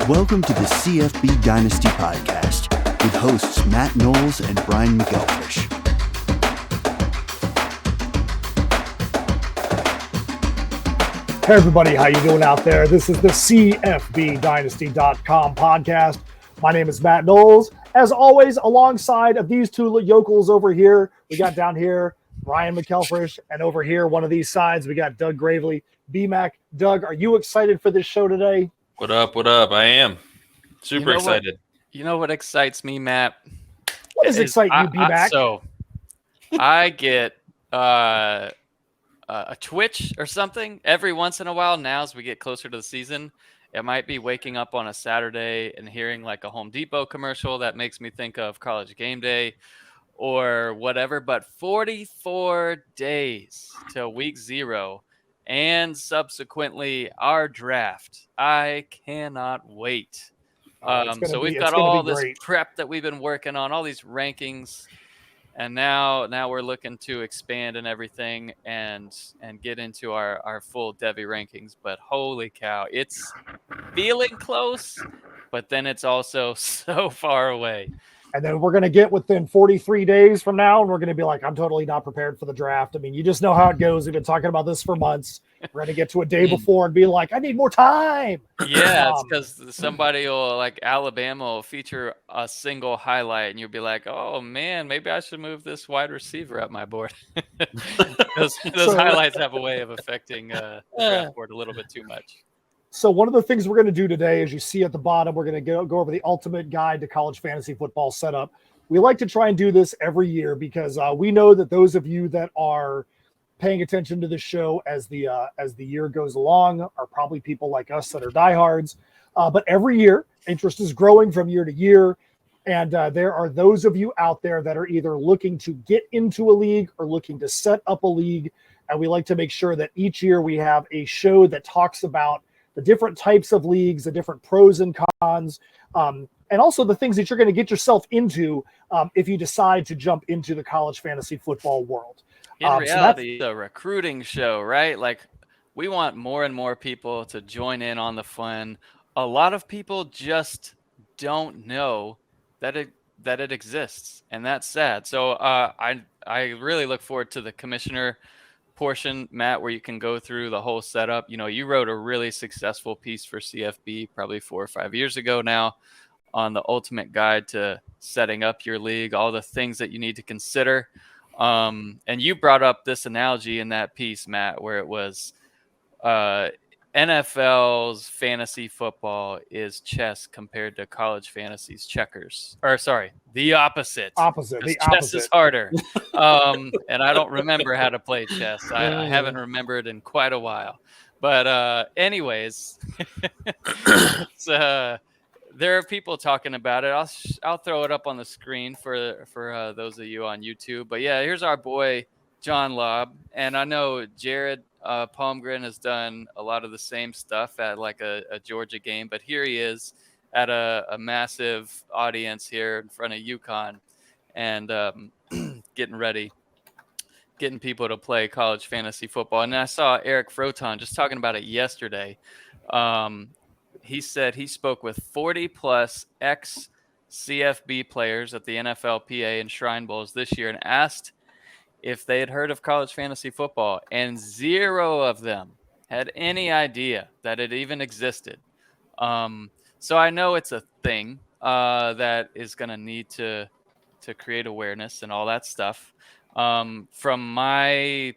Welcome to the CFB Dynasty podcast with hosts Matt Knowles and Brian McElfresh. Hey everybody, how you doing out there? This is the CFBDynasty.com podcast. My name is Matt Knowles. As always, alongside of these two yokels over here, we got down here Brian McElfresh, and over here, one of these sides, we got Doug Gravely, B-Mac. Doug, are you excited for this show today? What up? What up? I am super excited. You know what excites me, Matt? What does excite you, B-Mac? I get a twitch or something every once in a while now as we get closer to the season. It might be waking up on a Saturday and hearing like a Home Depot commercial that makes me think of College Game Day or whatever. But 44 days till week 0 and subsequently our draft. I cannot wait. So we've got all this prep that we've been working on, all these rankings. And now we're looking to expand and everything and get into our full Devy rankings. But holy cow, it's feeling close, but then it's also so far away. And then we're going to get within 43 days from now, and we're going to be like, I'm totally not prepared for the draft. I mean, you just know how it goes. We've been talking about this for months. We're going to get to a day before and be like, I need more time. Yeah, it's because somebody will, like Alabama will feature a single highlight, and you'll be like, oh, man, maybe I should move this wide receiver up my board. those highlights have a way of affecting the draft board a little bit too much. So one of the things we're going to do today, as you see at the bottom, we're going to go over the ultimate guide to college fantasy football setup. We like to try and do this every year because we know that those of you that are paying attention to the show as the year goes along are probably people like us that are diehards. But every year, interest is growing from year to year. And there are those of you out there that are either looking to get into a league or looking to set up a league. And we like to make sure that each year we have a show that talks about the different types of leagues, the different pros and cons, and also the things that you're going to get yourself into if you decide to jump into the college fantasy football world. In reality, it's a recruiting show, right? Like we want more and more people to join in on the fun. A lot of people just don't know that it exists, and that's sad. So I really look forward to the commissioner portion, Matt, where you can go through the whole setup. You know, you wrote a really successful piece for CFB probably 4 or 5 years ago now on the ultimate guide to setting up your league, all the things that you need to consider. And you brought up this analogy in that piece, Matt, where it was NFL's fantasy football is chess compared to college fantasy's checkers. Or sorry, the opposite. Chess is harder. And I don't remember how to play chess. I haven't remembered in quite a while. But anyways, there are people talking about it. I'll throw it up on the screen for those of you on YouTube. But yeah, here's our boy John Lobb, and I know Jared Palmgren has done a lot of the same stuff at like a Georgia game, but here he is at a massive audience here in front of UConn and getting people to play college fantasy football. And I saw Eric Froton just talking about it yesterday. He said he spoke with 40 plus ex-CFB players at the NFLPA and Shrine Bowls this year and asked if they had heard of college fantasy football, and 0 of them had any idea that it even existed. So I know it's a thing that is going to need to create awareness and all that stuff. From my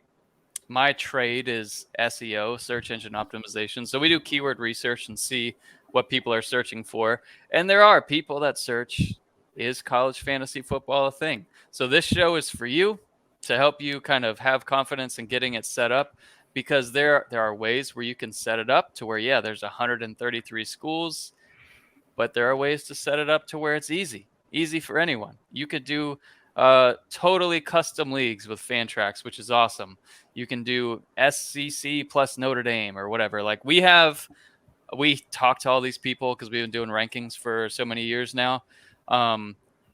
trade is SEO, search engine optimization. So we do keyword research and see what people are searching for. And there are people that search, is college fantasy football a thing? So this show is for you, to help you kind of have confidence in getting it set up, because there are ways where you can set it up to where, yeah, there's 133 schools, but there are ways to set it up to where it's easy for anyone. You could do totally custom leagues with Fantrax, which is awesome. You can do SEC plus Notre Dame or whatever. Like we talk to all these people because we've been doing rankings for so many years now.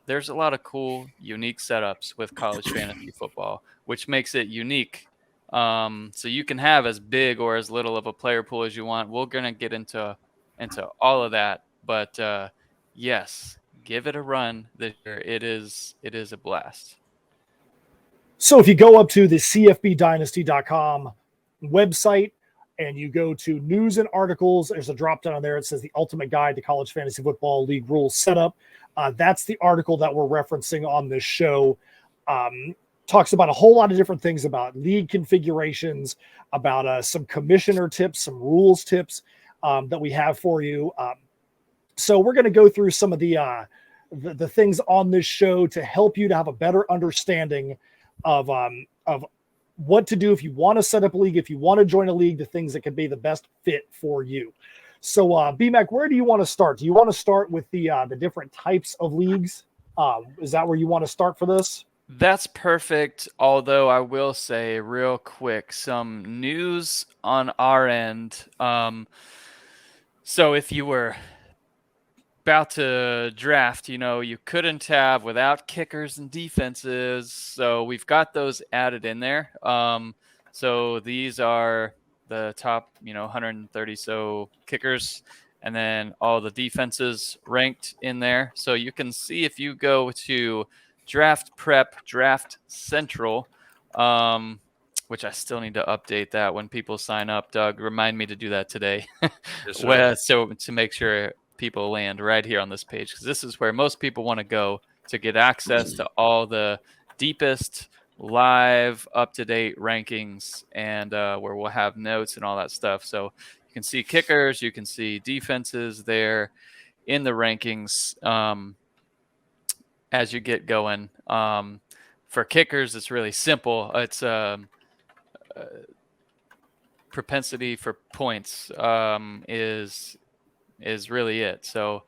There's a lot of cool, unique setups with college fantasy football, which makes it unique. So you can have as big or as little of a player pool as you want. We're going to get into all of that But yes, give it a run this year. It is a blast. So if you go up to the CFBDynasty.com website and you go to news and articles, there's a drop down there. It says the ultimate guide to college fantasy football league rules setup. That's the article that we're referencing on this show. Talks about a whole lot of different things about league configurations, about some commissioner tips, some rules tips that we have for you. So we're going to go through some of the things on this show to help you to have a better understanding of what to do if you want to set up a league, if you want to join a league, the things that could be the best fit for you. So BMAC, where do you want to start? Do you want to start with the different types of leagues? Is that where you want to start for this? That's perfect. Although I will say real quick, some news on our end. So if you were about to draft, you couldn't have without kickers and defenses. So we've got those added in there. So these are the top, 130 so kickers, and then all the defenses ranked in there. So you can see if you go to Draft Prep, Draft Central, which I still need to update that when people sign up. Doug, remind me to do that today. Yes, so to make sure people land right here on this page, because this is where most people want to go to get access to all the deepest live up-to-date rankings, and where we'll have notes and all that stuff. So you can see kickers, you can see defenses there in the rankings as you get going. For kickers, it's really simple. It's propensity for points is really it. So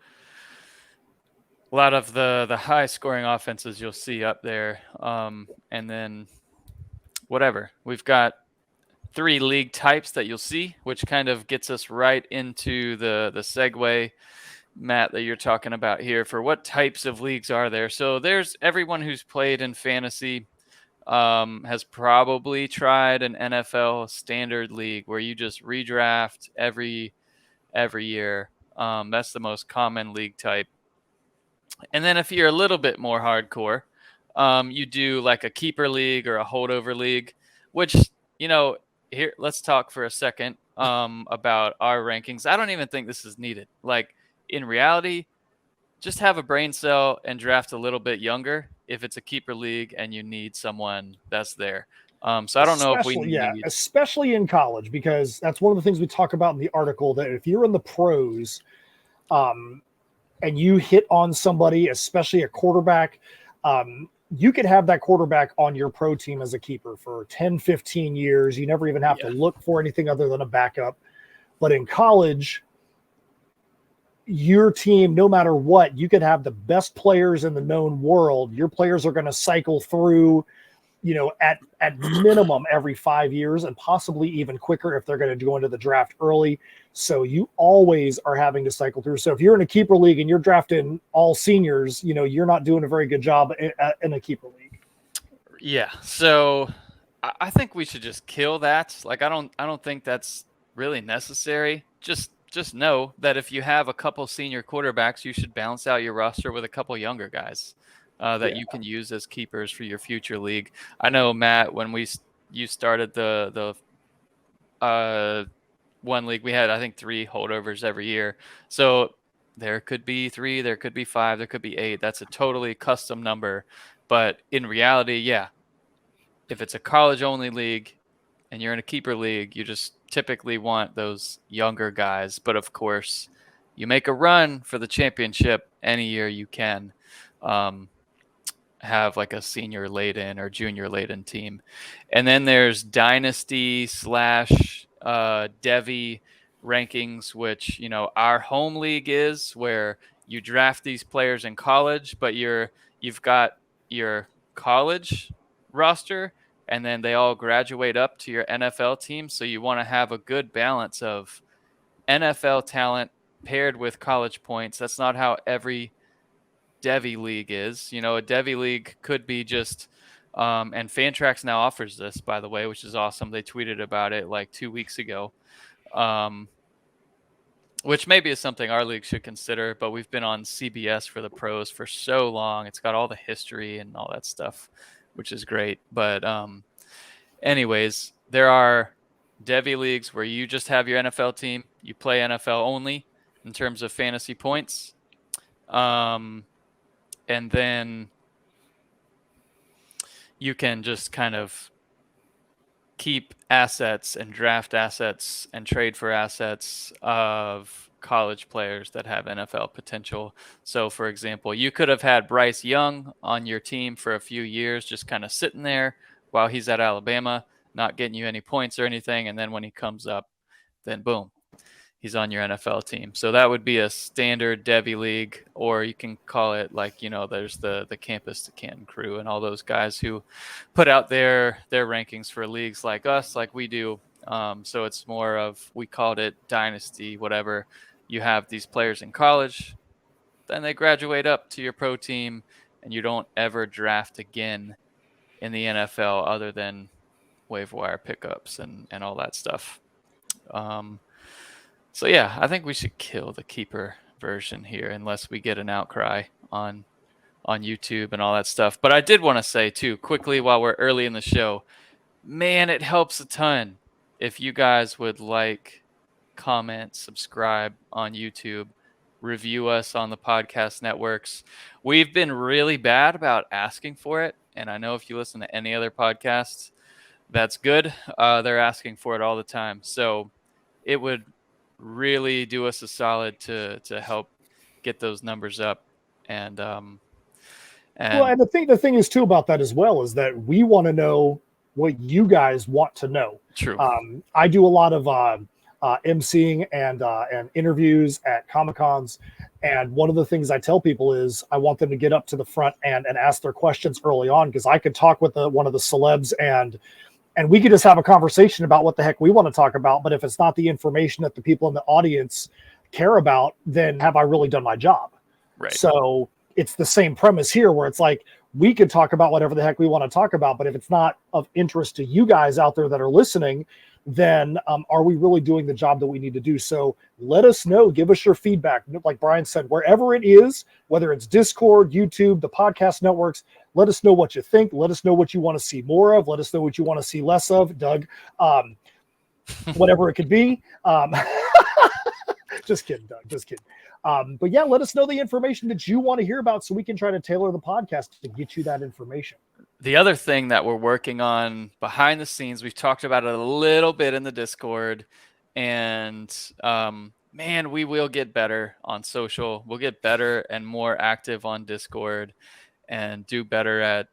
a lot of the high scoring offenses you'll see up there. And then whatever. We've got 3 league types that you'll see, which kind of gets us right into the segue, Matt, that you're talking about here for what types of leagues are there. So there's everyone who's played in fantasy has probably tried an NFL standard league where you just redraft every year. That's the most common league type. And then if you're a little bit more hardcore, you do like a keeper league or a holdover league, which, here, let's talk for a second about our rankings. I don't even think this is needed. Like, in reality, just have a brain cell and draft a little bit younger if it's a keeper league and you need someone that's there. So I don't know if we need... Yeah, especially in college, because that's one of the things we talk about in the article, that if you're in the pros and you hit on somebody, especially a quarterback, you could have that quarterback on your pro team as a keeper for 10, 15 years. You never even have to look for anything other than a backup. But in college, your team, no matter what, you could have the best players in the known world. Your players are going to cycle through, at minimum every 5 years, and possibly even quicker if they're going to go into the draft early. So you always are having to cycle through. So if you're in a keeper league and you're drafting all seniors, you're not doing a very good job in a keeper league. Yeah. So I think we should just kill that. Like, I don't think that's really necessary. Just know that if you have a couple senior quarterbacks, you should balance out your roster with a couple younger guys that you can use as keepers for your future league. I know, Matt, when you started the one league, we had, I think, 3 holdovers every year. So there could be 3, there could be 5, there could be 8. That's a totally custom number. But in reality, if it's a college-only league and you're in a keeper league, you just typically want those younger guys. But of course, you make a run for the championship any year you can. Have like a senior laden or junior laden team. And then there's dynasty / Devy rankings, which, our home league is, where you draft these players in college, but you've got your college roster and then they all graduate up to your NFL team. So you want to have a good balance of NFL talent paired with college points. That's not how every Devy league is. A Devy league could be just, and Fantrax now offers this, by the way, which is awesome. They tweeted about it like 2 weeks ago. which maybe is something our league should consider, but we've been on CBS for the pros for so long. It's got all the history and all that stuff, which is great. But anyways, there are Devy leagues where you just have your NFL team. You play NFL only in terms of fantasy points. And then you can just kind of keep assets and draft assets and trade for assets of college players that have NFL potential. So, for example, you could have had Bryce Young on your team for a few years, just kind of sitting there while he's at Alabama, not getting you any points or anything. And then when he comes up, then boom, he's on your NFL team. So that would be a standard Devy league, or you can call it like, there's the Campus to Canton crew and all those guys who put out their rankings for leagues like us, like we do. So it's more of, we called it dynasty, whatever. You have these players in college, then they graduate up to your pro team, and you don't ever draft again in the NFL other than waiver wire pickups and all that stuff. So yeah, I think we should kill the keeper version here unless we get an outcry on YouTube and all that stuff. But I did want to say too, quickly while we're early in the show, man, it helps a ton if you guys would like, comment, subscribe on YouTube, review us on the podcast networks. We've been really bad about asking for it. And I know if you listen to any other podcasts, that's good. They're asking for it all the time. So it would really do us a solid to help get those numbers up. And well, and the thing is too about that as well is that we want to know what you guys want to know. True. I do a lot of emceeing and interviews at Comic-Cons, and one of the things I tell people is I want them to get up to the front and ask their questions early on, because I could talk with one of the celebs and we could just have a conversation about what the heck we want to talk about. But if it's not the information that the people in the audience care about, then have I really done my job? Right. So it's the same premise here, where it's like, we could talk about whatever the heck we want to talk about, but if it's not of interest to you guys out there that are listening, then are we really doing the job that we need to do? So let us know, give us your feedback. Like Brian said, wherever it is, whether it's Discord, YouTube, the podcast networks, let us know what you think. Let us know what you want to see more of. Let us know what you want to see less of, Doug. Whatever it could be. Just kidding, Doug. Just kidding. But yeah, let us know the information that you want to hear about so we can try to tailor the podcast to get you that information. The other thing that we're working on behind the scenes, we've talked about it a little bit in the Discord, and man, we will get better on social. We'll get better and more active on Discord and do better at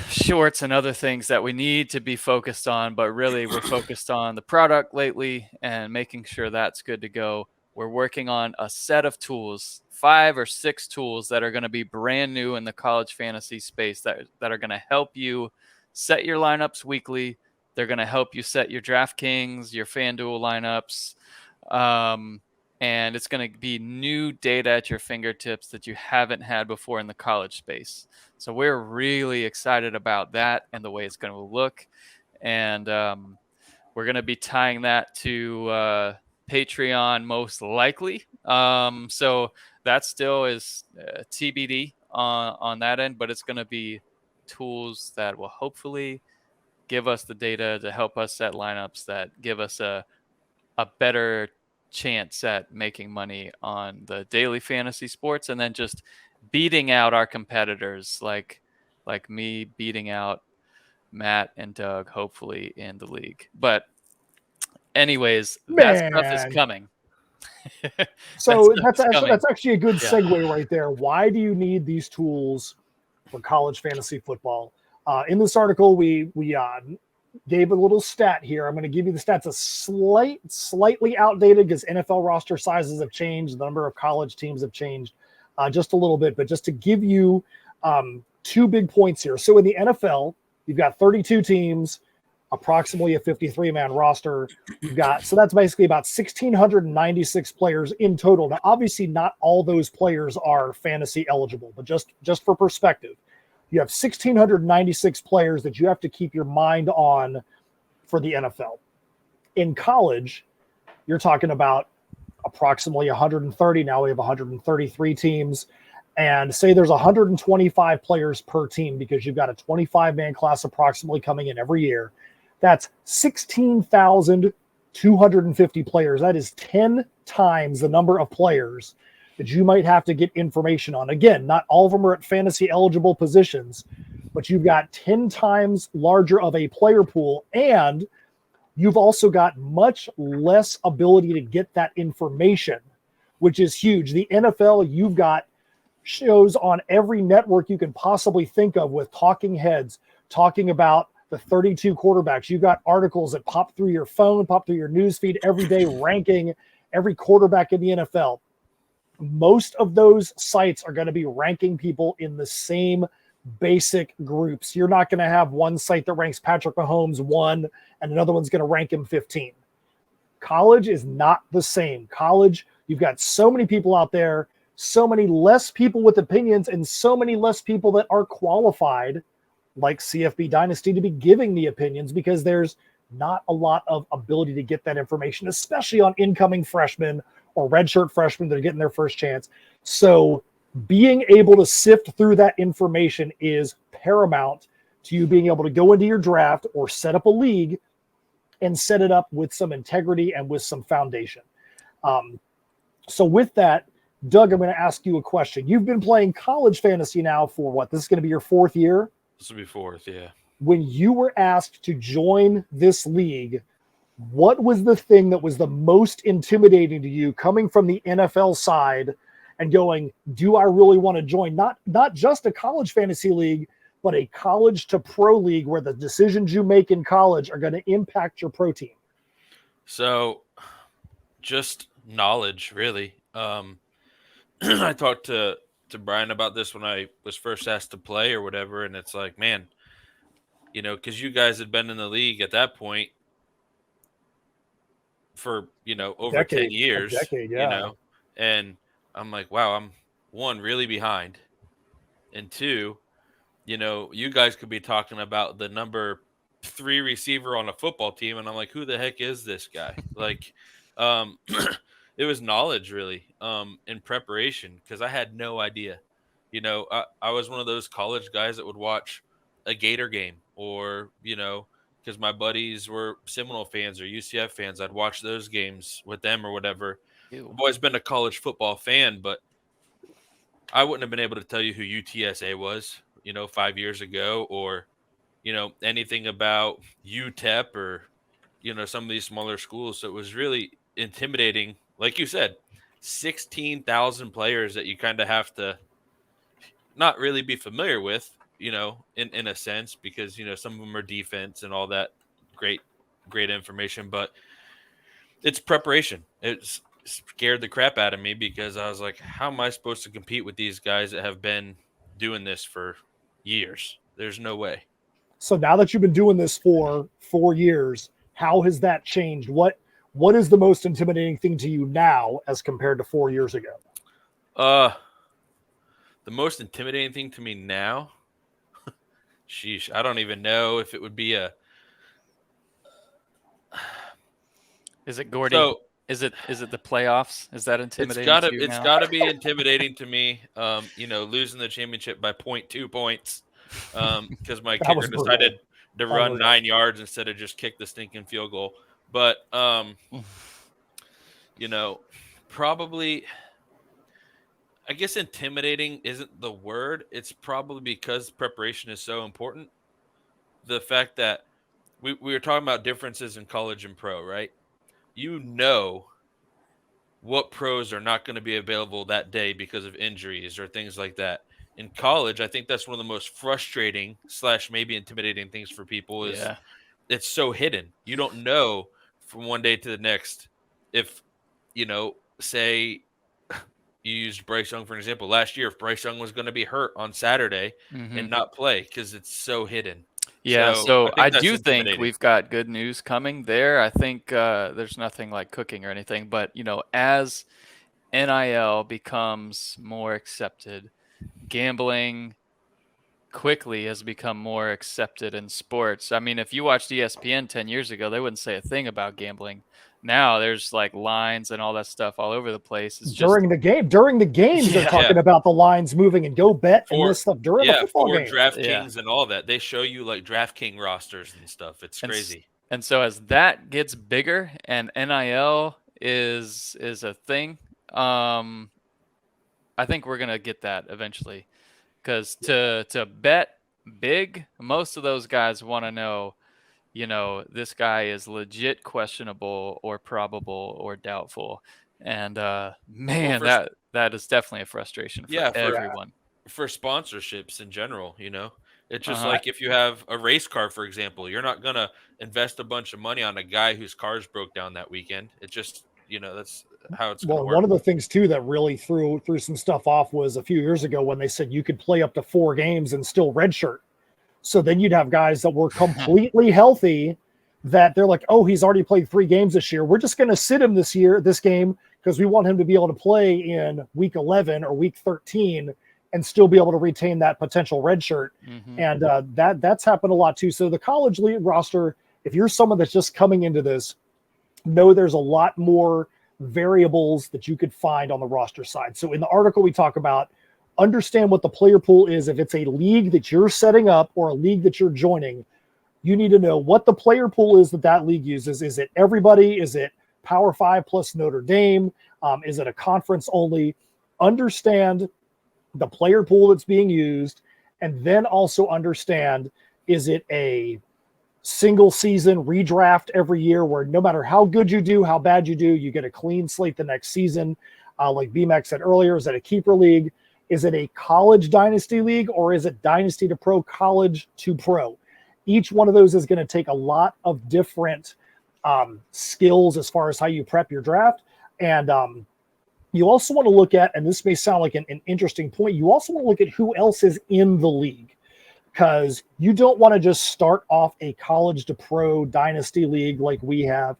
shorts and other things that we need to be focused on. But really, we're focused on the product lately and making sure that's good to go. We're working on a set of tools, 5 or 6 tools that are going to be brand new in the college fantasy space that are going to help you set your lineups weekly. They're going to help you set your DraftKings, your FanDuel lineups. And it's going to be new data at your fingertips that you haven't had before in the college space. So we're really excited about that and the way it's going to look. And we're going to be tying that to Patreon most likely. So that still is TBD on that end, but it's going to be tools that will hopefully give us the data to help us set lineups that give us a better chance at making money on the daily fantasy sports, and then just beating out our competitors like me beating out Matt and Doug, hopefully in the league. But anyways, that stuff is coming. So that's actually a good segue right there. Why do you need these tools for college fantasy football? In this article, we gave a little stat here. I'm going to give you the stats. A slightly outdated because NFL roster sizes have changed. The number of college teams have changed just a little bit. But just to give you 2 big points here. So in the NFL, you've got 32 teams, approximately a 53-man roster. So that's basically about 1,696 players in total. Now, obviously, not all those players are fantasy eligible, but just for perspective, you have 1,696 players that you have to keep your mind on for the NFL. In college, you're talking about approximately 130. Now we have 133 teams. And say there's 125 players per team because you've got a 25-man class approximately coming in every year. That's 16,250 players. That is 10 times the number of players that you might have to get information on. Again, not all of them are at fantasy eligible positions, but you've got 10 times larger of a player pool, and you've also got much less ability to get that information, which is huge. The NFL, you've got shows on every network you can possibly think of with talking heads talking about the 32 quarterbacks. You've got articles that pop through your phone, pop through your news feed every day, ranking every quarterback in the NFL. Most of those sites are going to be ranking people in the same basic groups. You're not going to have one site that ranks Patrick Mahomes 1 and another one's going to rank him 15. College is not the same. College, you've got so many people out there, so many less people with opinions, and so many less people that are qualified, like CFBDynasty, to be giving the opinions, because there's not a lot of ability to get that information, especially on incoming freshmen or redshirt freshmen that are getting their first chance. So being able to sift through that information is paramount to you being able to go into your draft or set up a league and set it up with some integrity and with some foundation. So with that, Doug, I'm going to ask you a question. You've been playing college fantasy now for what? This is going to be your 4th year? This will be 4th, yeah. When you were asked to join this league, what was the thing that was the most intimidating to you coming from the NFL side and going, do I really want to join? Not just a college fantasy league, but a college to pro league where the decisions you make in college are going to impact your pro team. So just knowledge, really. I talked to Brian about this when I was first asked to play or whatever, and it's like, man, because you guys had been in the league at that point for, over 10 years, yeah. and I'm like, wow, I'm one, really behind, and two, you guys could be talking about the number 3 receiver on a football team, and I'm like, who the heck is this guy? Like, it was knowledge, really, in preparation, because I had no idea. I was one of those college guys that would watch a Gator game, or because my buddies were Seminole fans or UCF fans, I'd watch those games with them or whatever. Ew. I've always been a college football fan, but I wouldn't have been able to tell you who UTSA was, 5 years ago, or anything about UTEP or some of these smaller schools. So it was really intimidating. Like you said, 16,000 players that you kind of have to not really be familiar with, in a sense, because some of them are defense and all that great information, but it's preparation. It's scared the crap out of me because I was like, how am I supposed to compete with these guys that have been doing this for years? There's no way. So now that you've been doing this for 4 years, how has that changed? What is the most intimidating thing to you now as compared to 4 years ago? The most intimidating thing to me now, sheesh, I don't even know if it would be a. Is it Gordy? So, is it the playoffs? Is that intimidating? It's gotta be intimidating to me. Losing the championship by 0.2 points, because my kicker decided to run 9 yards instead of just kick the stinking field goal. But probably, I guess intimidating isn't the word. It's probably because preparation is so important. The fact that we were talking about differences in college and pro, right? What pros are not going to be available that day because of injuries or things like that. In college, I think that's one of the most frustrating / maybe intimidating things for people is it's so hidden. You don't know from one day to the next if, say you used Bryce Young for an example. Last year, if Bryce Young was going to be hurt on Saturday and not play because it's so hidden. Yeah, so I do think intimidating. we've got good news coming there. I think there's nothing like cooking or anything, but as NIL becomes more accepted, gambling quickly has become more accepted in sports. I mean, if you watched ESPN 10 years ago, they wouldn't say a thing about gambling. now there's like lines and all that stuff all over the place. It's during the games, they're Yeah. talking about the lines moving and go bet and For- this stuff during the football game. DraftKings and all that. They show you like DraftKings rosters and stuff. It's crazy. And so as that gets bigger and NIL is a thing, I think we're gonna get that eventually. Because to bet big, most of those guys want to know, this guy is legit questionable or probable or doubtful. And man, that is definitely a frustration for everyone. For sponsorships in general, it's just like if you have a race car, for example, you're not gonna invest a bunch of money on a guy whose cars broke down that weekend. It just, that's how it's going to work. One of the things too that really threw some stuff off was a few years ago when they said you could play up to 4 games and still redshirt. So then you'd have guys that were completely healthy that they're like, oh, he's already played 3 games this year. We're just going to sit him this game because we want him to be able to play in week 11 or week 13 and still be able to retain that potential red shirt. Mm-hmm. And that's happened a lot too. So the college league roster, if you're someone that's just coming into this, know there's a lot more variables that you could find on the roster side. So in the article we talk about, understand what the player pool is. If it's a league that you're setting up or a league that you're joining, you need to know what the player pool is that league uses. Is it everybody? Is it Power 5 plus Notre Dame? Is it a conference only? Understand the player pool that's being used, and then also understand, is it a single season redraft every year where no matter how good you do, how bad you do, you get a clean slate the next season? Like BMAC said earlier, is it a keeper league? Is it a college dynasty league, or is it dynasty to pro, college to pro? Each one of those is going to take a lot of different skills as far as how you prep your draft. And you also want to look at, and this may sound like an interesting point, you also want to look at who else is in the league, because you don't want to just start off a college to pro dynasty league like we have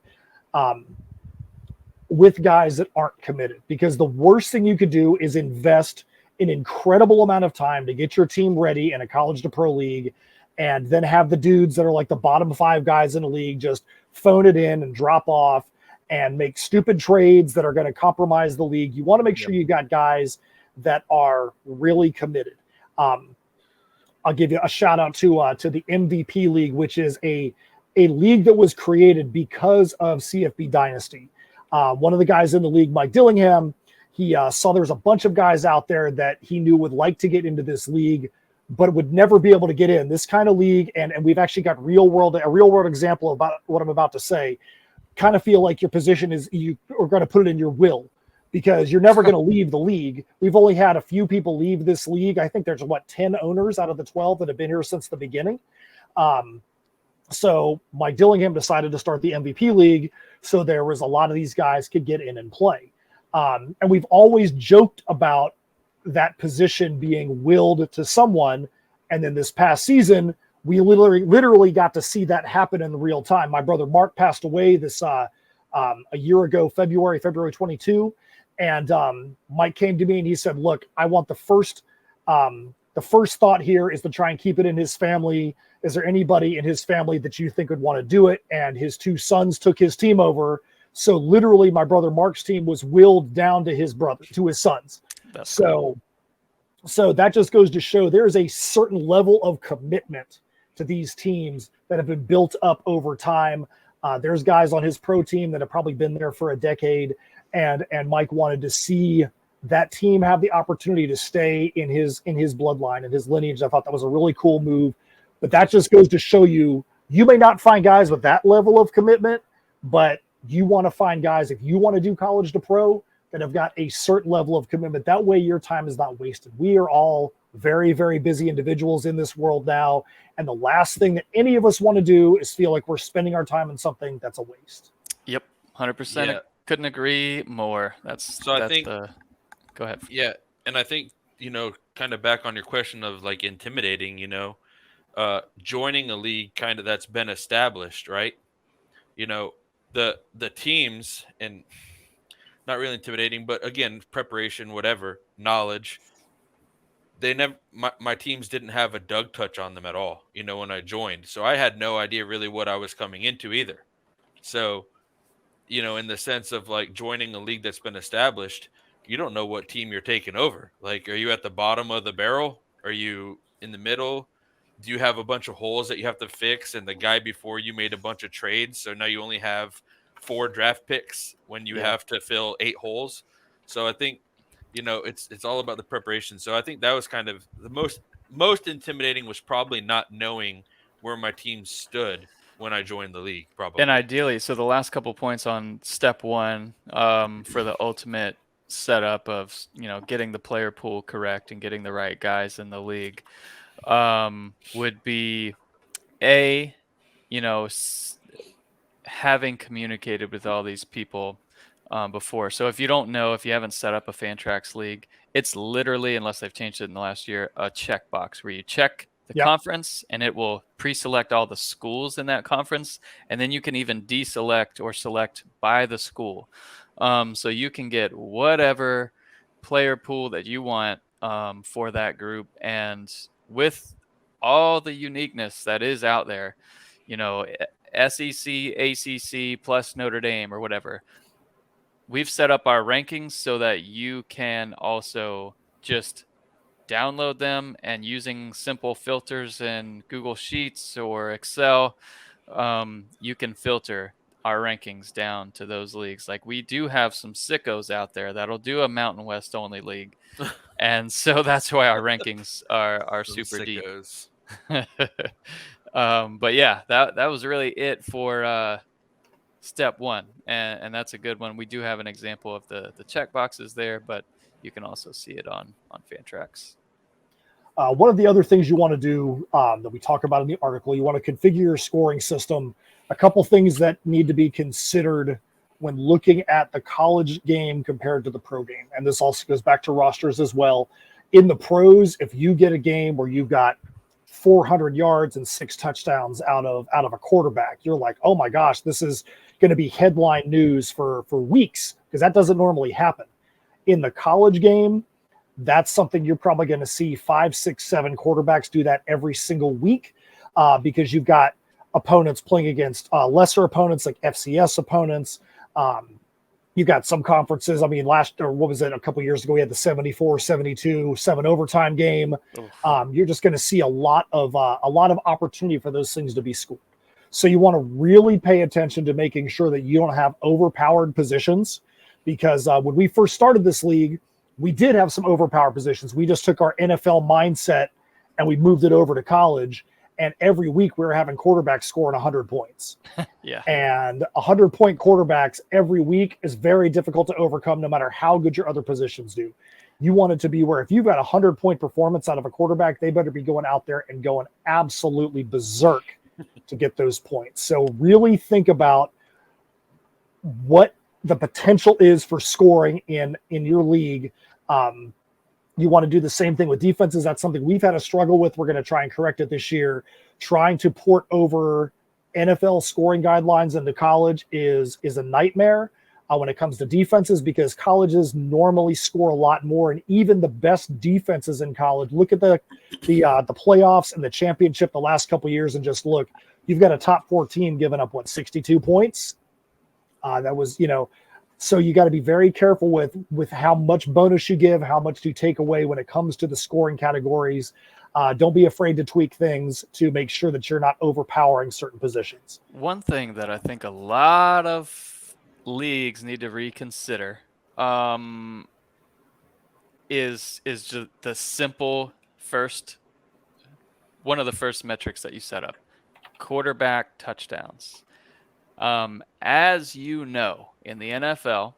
with guys that aren't committed, because the worst thing you could do is invest an incredible amount of time to get your team ready in a college to pro league, and then have the dudes that are like the bottom 5 guys in the league just phone it in and drop off and make stupid trades that are going to compromise the league. You want to make sure you got guys that are really committed. I'll give you a shout out to the MVP League, which is a league that was created because of CFBDynasty. One of the guys in the league, Mike Dillingham, he saw there's a bunch of guys out there that he knew would like to get into this league, but would never be able to get in this kind of league. And we've actually got a real world example about what I'm about to say. Kind of feel like your position is, you are going to put it in your will, because you're never going to leave the league. We've only had a few people leave this league. I think there's 10 owners out of the 12 that have been here since the beginning. So Mike Dillingham decided to start the MVP League, so there was a lot of these guys could get in and play. And we've always joked about that position being willed to someone. And then this past season, we literally got to see that happen in real time. My brother Mark passed away this a year ago, February 22. And Mike came to me and he said, look, I want the first thought here is to try and keep it in his family. Is there anybody in his family that you think would want to do it? And his 2 sons took his team over. So literally my brother Mark's team was willed down to his sons. That's so that just goes to show there's a certain level of commitment to these teams that have been built up over time. There's guys on his pro team that have probably been there for a decade. And Mike wanted to see that team have the opportunity to stay in his bloodline and his lineage. I thought that was a really cool move. But that just goes to show you may not find guys with that level of commitment, but you want to find guys, if you want to do college to pro, that have got a certain level of commitment. That way your time is not wasted. We are all very, very busy individuals in this world now. And the last thing that any of us want to do is feel like we're spending our time on something that's a waste. Yep. 100%. Yeah. Couldn't agree more. I think go ahead. Yeah. And I think, kind of back on your question of like intimidating, joining a league kind of that's been established, right? The teams, and not really intimidating, but again, preparation, whatever, knowledge. My teams didn't have a Doug touch on them at all, when I joined. So I had no idea really what I was coming into either. So, in the sense of like joining a league that's been established, you don't know what team you're taking over. Like, are you at the bottom of the barrel? Are you in the middle? Do you have a bunch of holes that you have to fix? And the guy before you made a bunch of trades, so now you only have 4 draft picks when you have to fill 8 holes. So I think, it's all about the preparation. So I think that was kind of the most intimidating, was probably not knowing where my team stood when I joined the league, probably. And ideally, so the last couple points on step one, for the ultimate setup of, getting the player pool correct and getting the right guys in the league, would be A, having communicated with all these people before. So if you don't know, if you haven't set up a Fantrax league, it's literally, unless they've changed it in the last year, a checkbox where you check the conference and it will pre-select all the schools in that conference. And then you can even deselect or select by the school. So you can get whatever player pool that you want for that group. And with all the uniqueness that is out there, SEC, ACC plus Notre Dame or whatever, we've set up our rankings so that you can also just download them, and using simple filters in Google Sheets or Excel, you can filter our rankings down to those leagues. Like, we do have some sickos out there that'll do a Mountain West only league. And so that's why our rankings are super sickos. Deep. But yeah, that was really it for step one. And that's a good one. We do have an example of the check boxes there, but you can also see it on Fantrax. One of the other things you want to do that we talk about in the article, you want to configure your scoring system. A couple things that need to be considered when looking at the college game compared to the pro game. And this also goes back to rosters as well. In the pros, if you get a game where you've got 400 yards and 6 touchdowns out of a quarterback, you're like, oh my gosh, this is going to be headline news for weeks, because that doesn't normally happen. In the college game, that's something you're probably going to see 5, 6, 7 quarterbacks do that every single week, because you've got opponents playing against lesser opponents, like FCS opponents. You've got some conferences. I mean, a couple of years ago, we had the 74-72 7 overtime game. You're just going to see a lot of opportunity for those things to be scored. So you want to really pay attention to making sure that you don't have overpowered positions, because when we first started this league, we did have some overpowered positions. We just took our NFL mindset and we moved it over to college. And every week we were having quarterbacks scoring 100 points. Yeah. And 100-point quarterbacks every week is very difficult to overcome, no matter how good your other positions do. You want it to be where if you've got a 100-point performance out of a quarterback, they better be going out there and going absolutely berserk to get those points. So really think about what the potential is for scoring in your league. You want to do the same thing with defenses. That's something we've had a struggle with. We're going to try and correct it this year. Trying to port over NFL scoring guidelines into college is a nightmare when it comes to defenses, because colleges normally score a lot more, and even the best defenses in college. Look at the playoffs and the championship the last couple of years, and just look. You've got a top 4 team giving up 62 points. That was So you got to be very careful with how much bonus you give, how much you take away when it comes to the scoring categories. Don't be afraid to tweak things to make sure that you're not overpowering certain positions. One thing that I think a lot of leagues need to reconsider is just the simple one of the first metrics that you set up: quarterback touchdowns. As you know, in the NFL,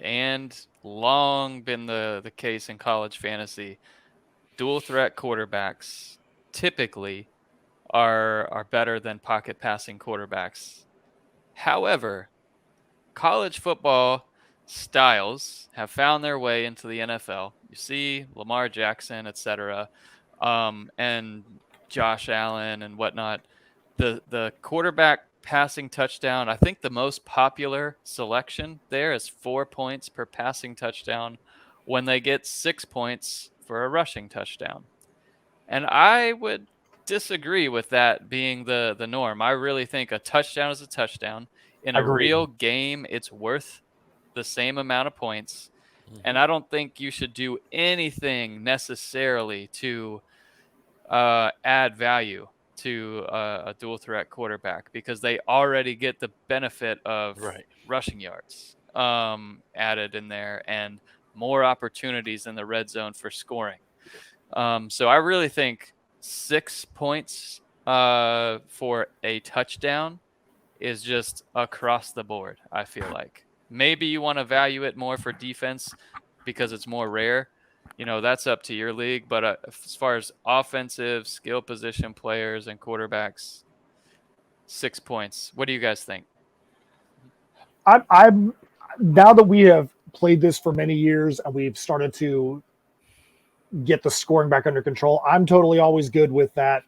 and long been the case in college fantasy, dual threat quarterbacks typically are better than pocket passing quarterbacks. However, college football styles have found their way into the NFL. You see Lamar Jackson, etc., and Josh Allen and whatnot. The quarterback passing touchdown, I think the most popular selection there is 4 points per passing touchdown, when they get 6 points for a rushing touchdown. And I would disagree with that being the norm. I really think a touchdown is a touchdown. In a Agreed. real game, it's worth the same amount of points. And I don't think you should do anything necessarily to add value to a dual threat quarterback, because they already get the benefit of rushing yards added in there and more opportunities in the red zone for scoring. So I really think 6 points for a touchdown is just across the board, I feel like. Maybe you want to value it more for defense because it's more rare. That's up to your league. But as far as offensive skill position players and quarterbacks, 6 points. What do you guys think? I'm now that we have played this for many years and we've started to get the scoring back under control, I'm totally always good with that.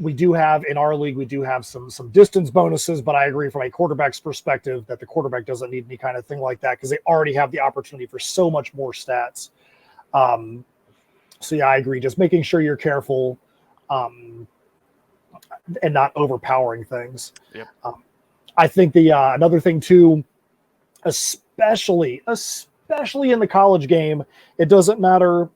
We do have in our league, we do have some distance bonuses, but I agree from a quarterback's perspective that the quarterback doesn't need any kind of thing like that because they already have the opportunity for so much more stats. So yeah, I agree. Just making sure you're careful and not overpowering things. Yep. I think the another thing too, especially in the college game, it doesn't matter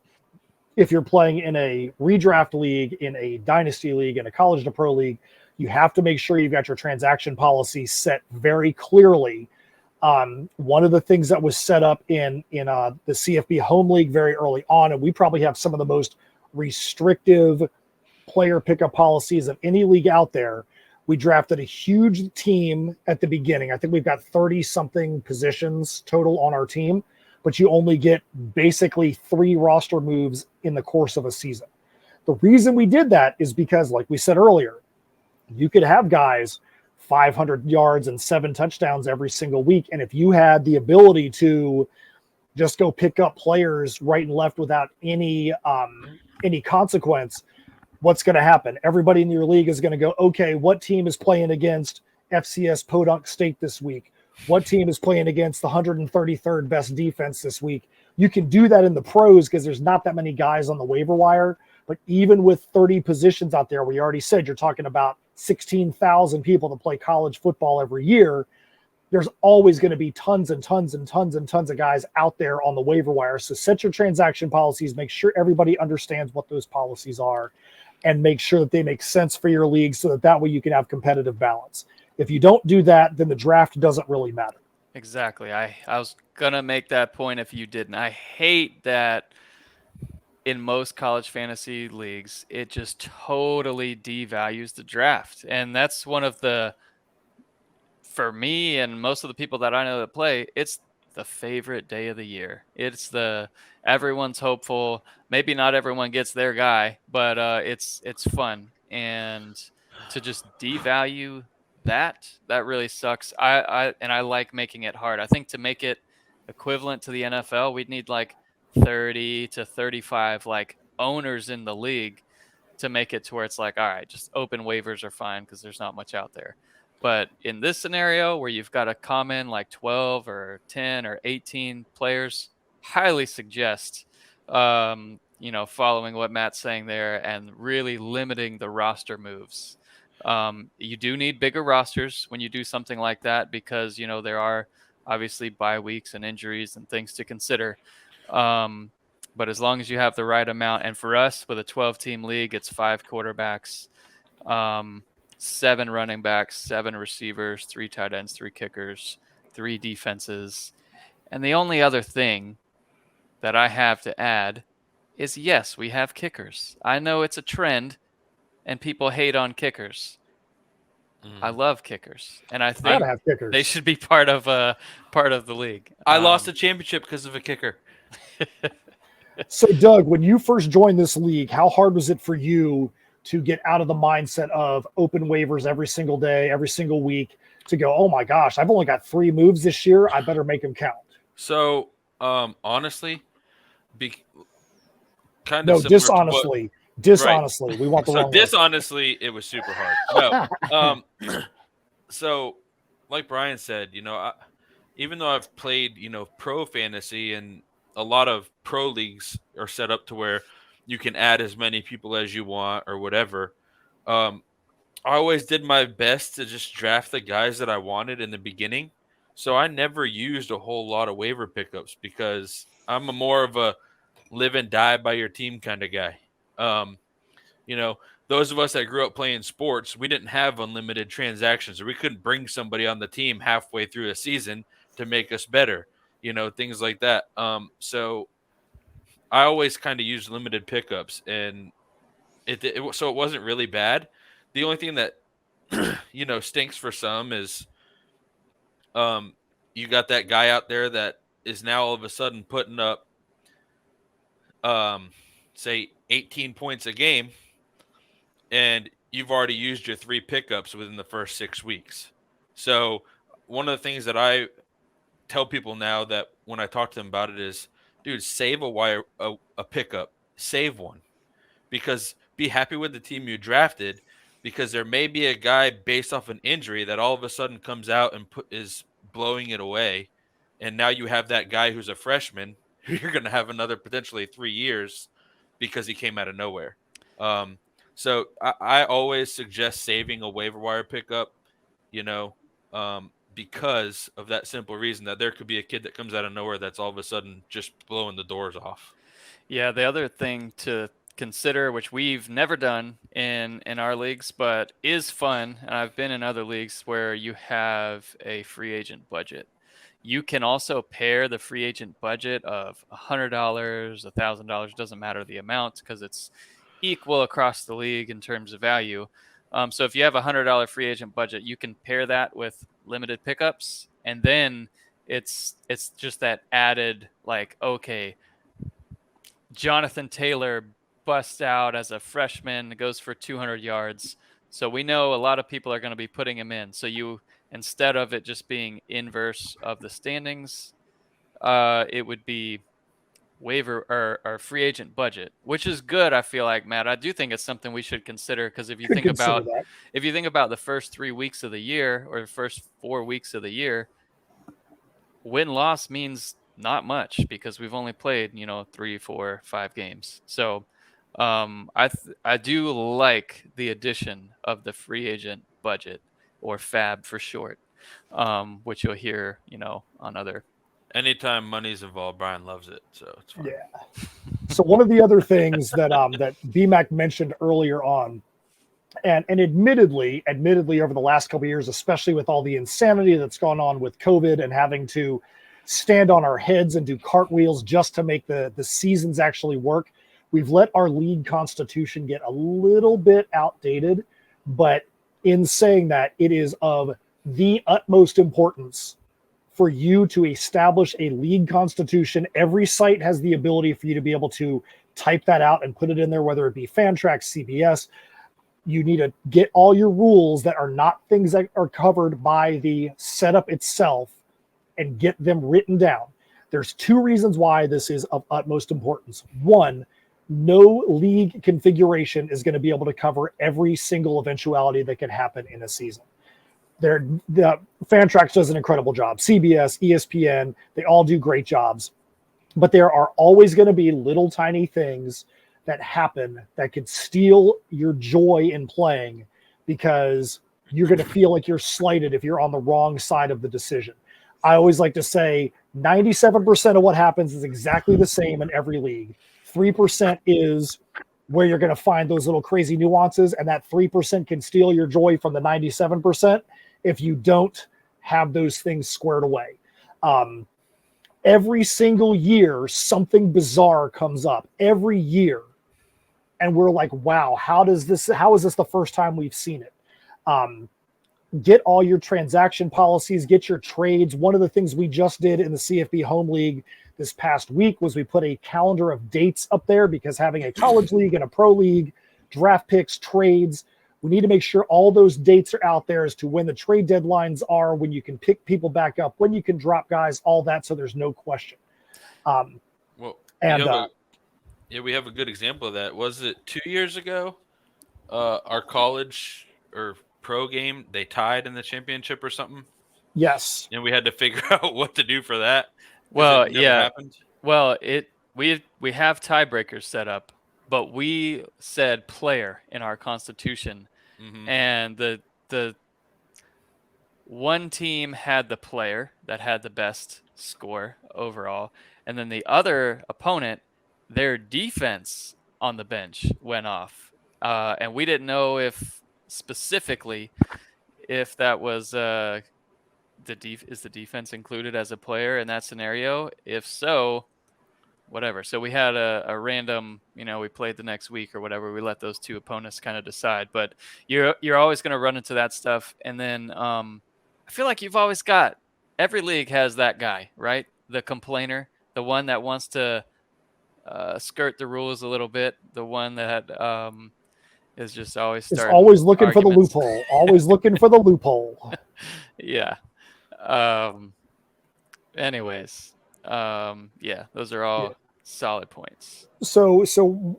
if you're playing in a redraft league, in a dynasty league, in a college to pro league. You have to make sure you've got your transaction policy set very clearly. One of the things that was set up in the CFB home league very early on, and we probably have some of the most restrictive player pickup policies of any league out there. We drafted a huge team at the beginning. I think we've got 30 something positions total on our team, but you only get basically 3 roster moves in the course of a season. The reason we did that is because, like we said earlier, you could have guys 500 yards and 7 touchdowns every single week. And if you had the ability to just go pick up players right and left without any consequence, what's going to happen? Everybody in your league is going to go, okay, what team is playing against FCS Podunk State this week? What team is playing against the 133rd best defense this week? You can do that in the pros because there's not that many guys on the waiver wire. But even with 30 positions out there, we already said you're talking about 16,000 people that play college football every year. There's always going to be tons and tons and tons and tons of guys out there on the waiver wire. So set your transaction policies, make sure everybody understands what those policies are, and make sure that they make sense for your league so that way you can have competitive balance. If you don't do that, then the draft doesn't really matter. Exactly. I was going to make that point if you didn't. I hate that in most college fantasy leagues, it just totally devalues the draft. And that's one of the, for me and most of the people that I know that play, it's the favorite day of the year. It's everyone's hopeful. Maybe not everyone gets their guy, but it's fun. And to just devalue that really sucks. I like making it hard. I think to make it equivalent to the NFL, we'd need like 30 to 35 like owners in the league to make it to where it's like, all right, just open waivers are fine because there's not much out there. But in this scenario where you've got a common like 12 or 10 or 18 players, highly suggest following what Matt's saying there and really limiting the roster moves. You do need bigger rosters when you do something like that because, there are obviously bye weeks and injuries and things to consider. But as long as you have the right amount, and for us with a 12-team league, it's 5 quarterbacks, 7 running backs, 7 receivers, 3 tight ends, 3 kickers, 3 defenses. And the only other thing that I have to add is, yes, we have kickers. I know it's a trend and people hate on kickers. I love kickers, and I think they should be part of the league. I lost a championship because of a kicker. So, Doug, when you first joined this league, how hard was it for you to get out of the mindset of open waivers every single day, every single week, to go, oh my gosh, I've only got 3 moves this year. I better make them count. So, honestly, dishonestly. Dishonestly, we want the wrong. So dishonestly, it was super hard. No, so like Brian said, even though I've played, pro fantasy and a lot of pro leagues are set up to where you can add as many people as you want or whatever. I always did my best to just draft the guys that I wanted in the beginning. So I never used a whole lot of waiver pickups because I'm more of a live and die by your team kind of guy. Um, you know, those of us that grew up playing sports, we didn't have unlimited transactions, or we couldn't bring somebody on the team halfway through a season to make us better, things like that. So I always kind of used limited pickups, and so it wasn't really bad. The only thing that stinks for some is you got that guy out there that is now all of a sudden putting up say 18 points a game, and you've already used your 3 pickups within the first 6 weeks. So one of the things that I tell people now that when I talk to them about it is, dude, save a pickup, save one, because be happy with the team you drafted, because there may be a guy based off an injury that all of a sudden comes out and is blowing it away. And now you have that guy who's a freshman who you're going to have another potentially 3 years because he came out of nowhere. So I always suggest saving a waiver wire pickup, because of that simple reason that there could be a kid that comes out of nowhere that's all of a sudden just blowing the doors off. Yeah, the other thing to consider, which we've never done in our leagues, but is fun, and I've been in other leagues where you have a free agent budget. You can also pair the free agent budget of $100, $1,000, doesn't matter the amount because it's equal across the league in terms of value. So if you have a $100 free agent budget, you can pair that with limited pickups, and then it's just that added, like, okay, Jonathan Taylor busts out as a freshman, goes for 200 yards. So we know a lot of people are going to be putting him in. So you, instead of it just being inverse of the standings, it would be waiver or free agent budget, which is good. I feel like, Matt, I do think it's something we should consider, because if you think about the first 3 weeks of the year or the first 4 weeks of the year, win-loss means not much because we've only played 3, 4, 5 games. So I do like the addition of the free agent budget, or FAB for short, which you'll hear on other. Anytime money's involved, Brian loves it, so it's fine. Yeah. So one of the other things that that BMAC mentioned earlier on, and admittedly over the last couple of years, especially with all the insanity that's gone on with COVID and having to stand on our heads and do cartwheels just to make the seasons actually work, we've let our league constitution get a little bit outdated. But in saying that, it is of the utmost importance for you to establish a league constitution. Every site has the ability for you to be able to type that out and put it in there, whether it be Fantrax, CBS. You need to get all your rules that are not things that are covered by the setup itself and get them written down. There's 2 reasons why this is of utmost importance. One, no league configuration is going to be able to cover every single eventuality that could happen in a season. The Fantrax does an incredible job. CBS, ESPN, they all do great jobs. But there are always going to be little tiny things that happen that could steal your joy in playing, because you're going to feel like you're slighted if you're on the wrong side of the decision. I always like to say 97% of what happens is exactly the same in every league. 3% is where you're going to find those little crazy nuances, and that 3% can steal your joy from the 97% if you don't have those things squared away. Every single year, something bizarre comes up every year. And we're like, wow, how is this the first time we've seen it? Get all your transaction policies, get your trades. One of the things we just did in the CFB Home League this past week was we put a calendar of dates up there, because having a college league and a pro league, draft picks, trades, we need to make sure all those dates are out there as to when the trade deadlines are, when you can pick people back up, when you can drop guys, all that, so there's no question. We have a good example of that. Was it 2 years ago? Our college or pro game, they tied in the championship or something. Yes. And we had to figure out what to do for that. Well, yeah. Happened. Well, we have tiebreakers set up, but we said player in our constitution. and the one team had the player that had the best score overall, and then the other opponent, their defense on the bench went off, and we didn't know if specifically if that was is the defense included as a player in that scenario. If so, whatever. So we had a random, we played the next week or whatever. We let those two opponents kind of decide. But you're always going to run into that stuff. And then I feel like you've always got, every league has that guy, right? The complainer, the one that wants to skirt the rules a little bit, the one that is just always It's always looking for the loophole. Always looking for the loophole. Yeah. Anyways, yeah, those are all solid points. So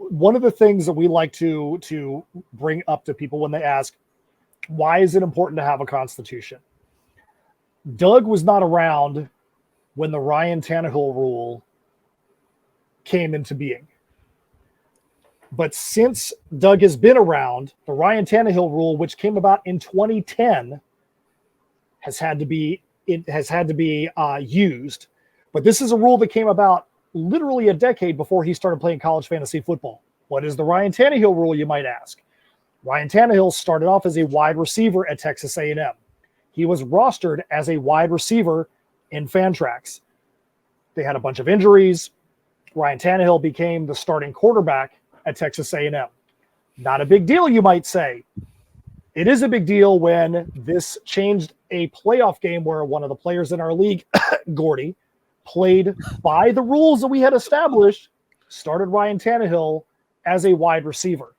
one of the things that we like to bring up to people when they ask, why is it important to have a constitution? Doug was not around when the Ryan Tannehill rule came into being. But since Doug has been around, the Ryan Tannehill rule, which came about in 2010, has had to be used. But this is a rule that came about literally a decade before he started playing college fantasy football. What is the Ryan Tannehill rule, you might ask? Ryan Tannehill started off as a wide receiver at Texas A&M. He was rostered as a wide receiver in Fantrax. They had a bunch of injuries. Ryan Tannehill became the starting quarterback at Texas A&M. Not a big deal, you might say. It is a big deal when this changed a playoff game where one of the players in our league, Gordy, played by the rules that we had established, started Ryan Tannehill as a wide receiver.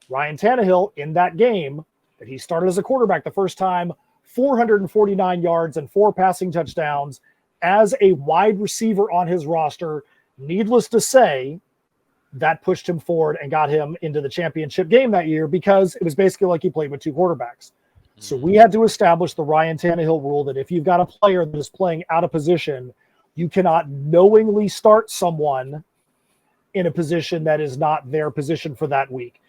Ryan Tannehill, in that game that he started as a quarterback the first time, 449 yards and 4 passing touchdowns as a wide receiver on his roster. Needless to say, that pushed him forward and got him into the championship game that year because it was basically like he played with 2 quarterbacks. So we had to establish the Ryan Tannehill rule that if you've got a player that is playing out of position, you cannot knowingly start someone in a position that is not their position for that week.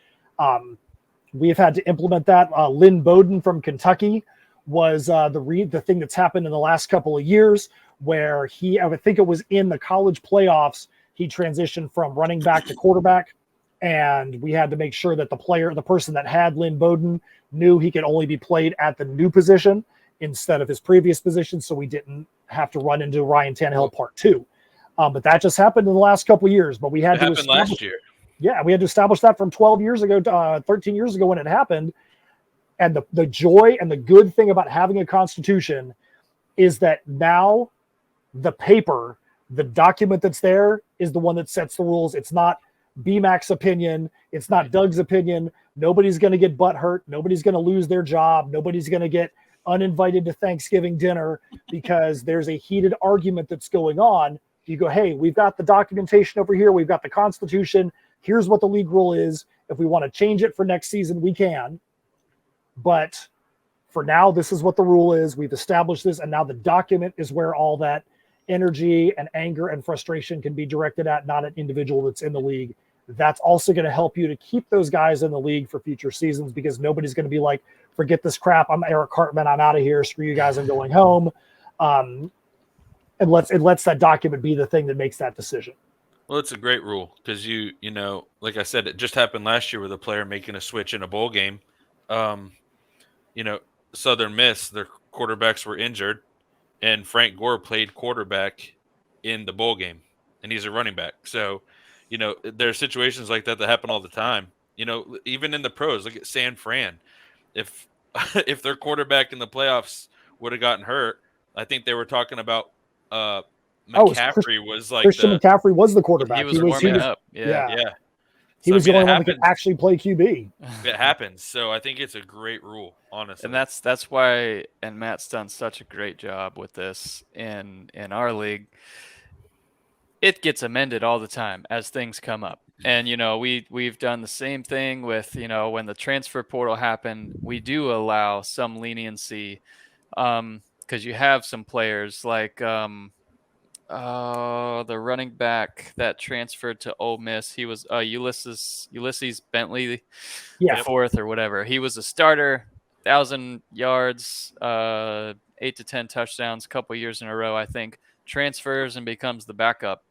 We've had to implement that. Lynn Bowden from Kentucky was the thing that's happened in the last couple of years where I think it was in the college playoffs, he transitioned from running back to quarterback, and we had to make sure that the person that had Lynn Bowden knew he could only be played at the new position instead of his previous position, so we didn't have to run into Ryan Tannehill part 2. But that just happened in the last couple of years. But we had to happened last year. Yeah, we had to establish that from 12 years ago, 13 years ago when it happened. And the joy and the good thing about having a constitution is that now the paper, the document that's there, is the one that sets the rules. It's not BMAC's opinion. It's not Doug's opinion. Nobody's going to get butt hurt. Nobody's going to lose their job. Nobody's going to get uninvited to Thanksgiving dinner because there's a heated argument that's going on. You go, hey, we've got the documentation over here. We've got the Constitution. Here's what the league rule is. If we want to change it for next season, we can. But for now, this is what the rule is. We've established this, and now the document is where all that energy and anger and frustration can be directed at, not an individual that's in the league. That's also going to help you to keep those guys in the league for future seasons because nobody's going to be like, forget this crap. I'm Eric Cartman. I'm out of here. Screw you guys. I'm going home. It lets that document be the thing that makes that decision. Well, it's a great rule because you know, like I said, it just happened last year with a player making a switch in a bowl game. Southern Miss, their quarterbacks were injured, and Frank Gore played quarterback in the bowl game, and he's a running back. So, there are situations like that happen all the time. Even in the pros, look at San Fran. If their quarterback in the playoffs would have gotten hurt, I think they were talking about McCaffrey was like Christian McCaffrey was the quarterback. He was warming up. Yeah. He was the only one that could actually play QB. It happens. So I think it's a great rule, honestly. And that's why, and Matt's done such a great job with this in our league. It gets amended all the time as things come up. And, we've done the same thing with, when the transfer portal happened, we do allow some leniency because you have some players like the running back that transferred to Ole Miss. He was Ulysses Bentley, Yeah. the fourth or whatever. He was a starter, 1,000 yards, 8 to 10 touchdowns, a couple years in a row, I think. Transfers and becomes the backup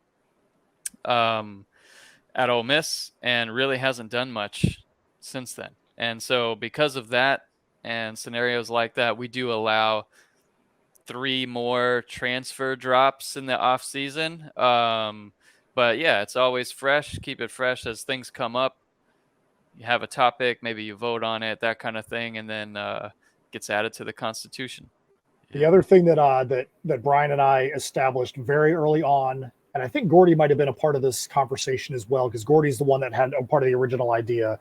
at Ole Miss, and really hasn't done much since then. And so, because of that and scenarios like that, we do allow 3 more transfer drops in the off season. But yeah, it's always fresh. Keep it fresh as things come up. You have a topic, maybe you vote on it, that kind of thing, and then gets added to the Constitution. The other thing that Brian and I established very early on, and I think Gordy might have been a part of this conversation as well, because Gordy's the one that had a part of the original idea.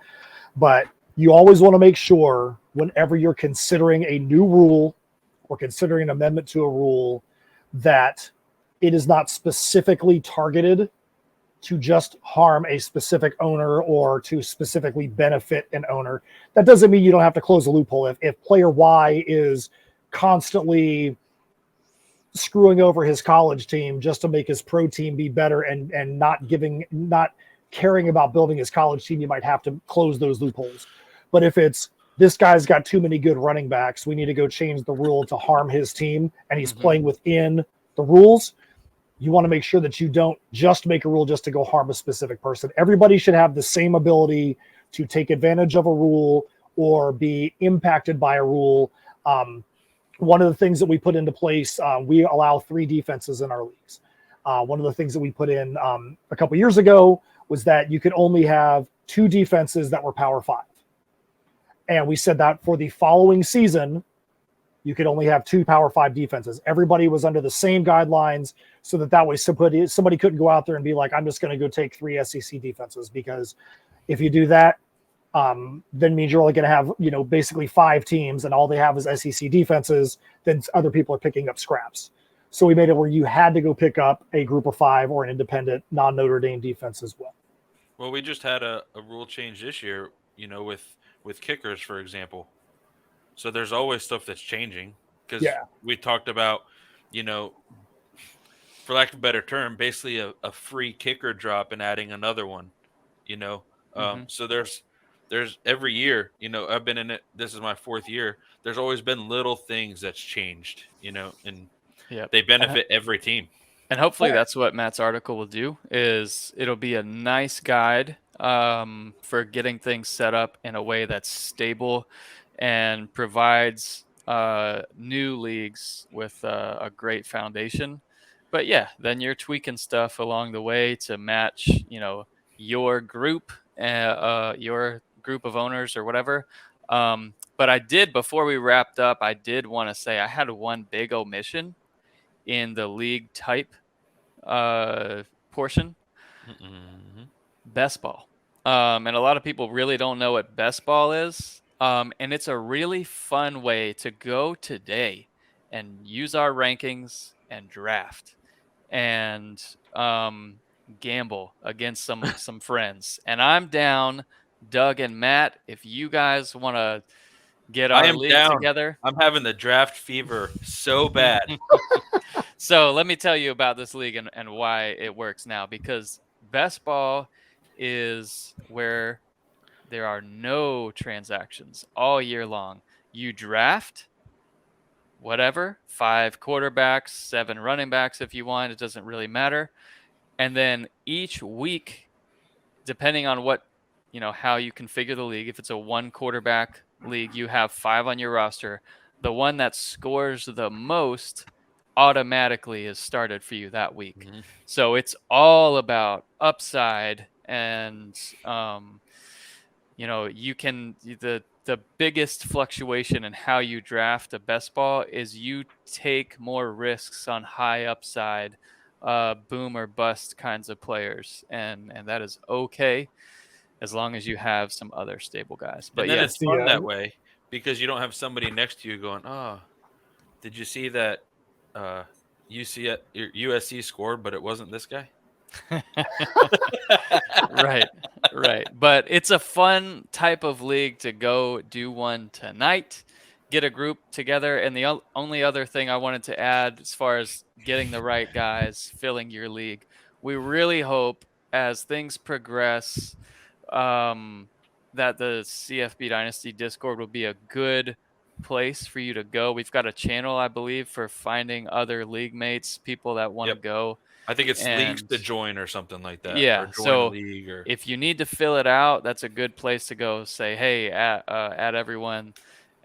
But you always want to make sure whenever you're considering a new rule or considering an amendment to a rule that it is not specifically targeted to just harm a specific owner or to specifically benefit an owner. That doesn't mean you don't have to close a loophole. If player Y is constantly screwing over his college team just to make his pro team be better and not caring about building his college team, you might have to close those loopholes. But if it's this guy's got too many good running backs, we need to go change the rule to harm his team, and he's playing within the rules, you want to make sure that you don't just make a rule just to go harm a specific person. Everybody should have the same ability to take advantage of a rule or be impacted by a rule. One of the things that we put into place, we allow 3 defenses in our leagues. One of the things that we put in a couple years ago was that you could only have 2 defenses that were Power 5. And we said that for the following season, you could only have 2 Power 5 defenses. Everybody was under the same guidelines, so that way somebody couldn't go out there and be like, I'm just going to go take 3 SEC defenses, because if you do that, then means you're only going to have, basically 5 teams and all they have is SEC defenses. Then other people are picking up scraps. So we made it where you had to go pick up a group of 5 or an independent non-Notre Dame defense as well. Well, we just had a rule change this year, with kickers, for example. So there's always stuff that's changing, because we talked about, for lack of a better term, basically a free kicker drop and adding another one, So there's every year, I've been in it. This is my 4th year. There's always been little things that's changed, and they benefit every team. And hopefully that's what Matt's article will do, is it'll be a nice guide for getting things set up in a way that's stable and provides new leagues with a great foundation. But then you're tweaking stuff along the way to match, your group, your group of owners or whatever. But I did, before we wrapped up, I did want to say I had one big omission in the league type portion. Best ball. And a lot of people really don't know what best ball is. And it's a really fun way to go today and use our rankings and draft and gamble against some friends. And I'm down, Doug and Matt, if you guys want to get our league together. I'm having the draft fever so bad. So let me tell you about this league and why it works now, because best ball is where there are no transactions all year long. You draft whatever, 5 quarterbacks, 7 running backs if you want. It doesn't really matter. And then each week, depending on what, how you configure the league, if it's a 1 quarterback league, you have 5 on your roster. The one that scores the most automatically is started for you that week. So it's all about upside, and you can the biggest fluctuation in how you draft a best ball is you take more risks on high upside, boom or bust kinds of players, and that is okay as long as you have some other stable guys. But and then it's fun that way, because you don't have somebody next to you going, "Oh, did you see that USC scored, but it wasn't this guy?" Right. But it's a fun type of league to go do one tonight. get a group together. And the only other thing I wanted to add as far as getting the right guys, filling your league, we really hope as things progress that the CFB Dynasty Discord will be a good place for you to go. We've got a channel, I believe, for finding other league mates, people that want to go. I think it's leagues to join or something like that. Yeah. Or join So a league or... if you need to fill it out, that's a good place to go. Say, hey, add everyone,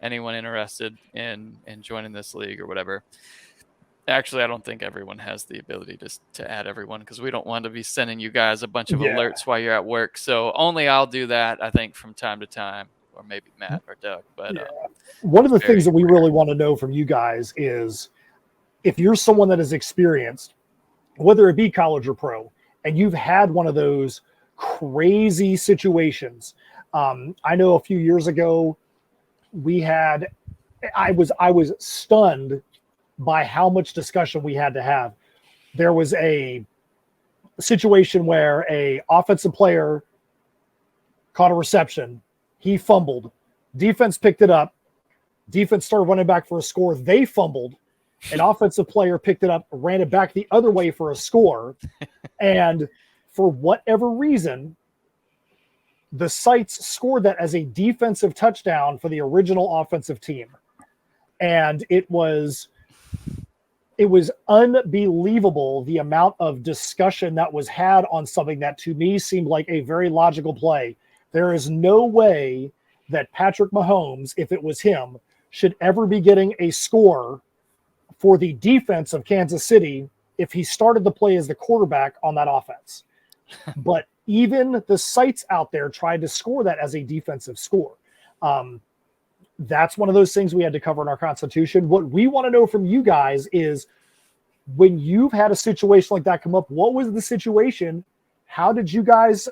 anyone interested in joining this league or whatever. Actually, I don't think everyone has the ability to add everyone because we don't want to be sending you guys a bunch of alerts while you're at work. So only I'll do that, I think, from time to time, or maybe Matt or Doug. But one of the things that we really want to know from you guys is if you're someone that is experienced, whether it be college or pro, and you've had one of those crazy situations. I know a few years ago I was stunned by how much discussion we had to have. There was a situation where a offensive player caught a reception. He fumbled. Defense picked it up. Defense started running back for a score. They fumbled. An offensive player picked it up, ran it back the other way for a score. And for whatever reason, the sites scored that as a defensive touchdown for the original offensive team. And it was unbelievable the amount of discussion that was had on something that to me seemed like a very logical play. There is no way that Patrick Mahomes, if it was him, should ever be getting a score for the defense of Kansas City if he started the play as the quarterback on that offense. But even the sites out there tried to score that as a defensive score. That's one of those things we had to cover in our Constitution. What we want to know from you guys is when you've had a situation like that come up, what was the situation? How did you guys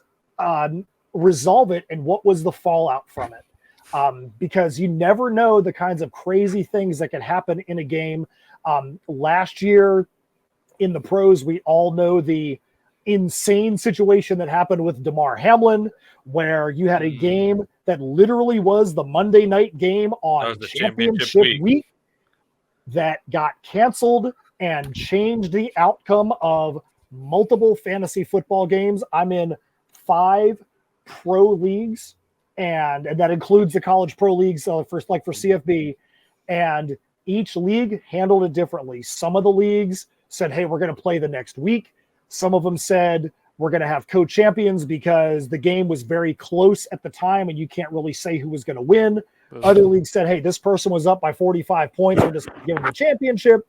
resolve it? And what was the fallout from it? Because you never know the kinds of crazy things that can happen in a game. Last year in the pros, we all know the insane situation that happened with Damar Hamlin, where you had a game that literally was the Monday night game on championship week that got canceled and changed the outcome of multiple fantasy football games. I'm in 5 pro leagues, and that includes the college pro leagues for CFB, and each league handled it differently. Some of the leagues said, hey, we're going to play the next week. Some of them said, we're going to have co-champions because the game was very close at the time and you can't really say who was going to win. Other leagues said, hey, this person was up by 45 points. We're just giving the championship.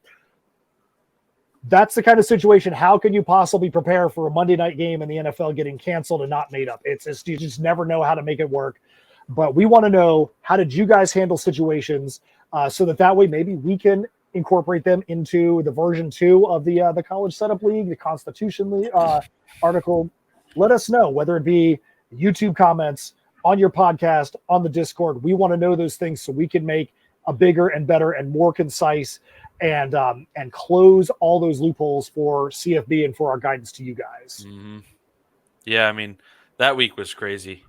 That's the kind of situation. How can you possibly prepare for a Monday night game in the NFL getting canceled and not made up? It's you just never know how to make it work. But we want to know, how did you guys handle situations so that way maybe we can incorporate them into the version 2 of the College Setup League, the Constitution League, article. Let us know, whether it be YouTube comments, on your podcast, on the Discord. We want to know those things so we can make a bigger and better and more concise and close all those loopholes for CFB and for our guidance to you guys. Mm-hmm. Yeah, I mean, that week was crazy.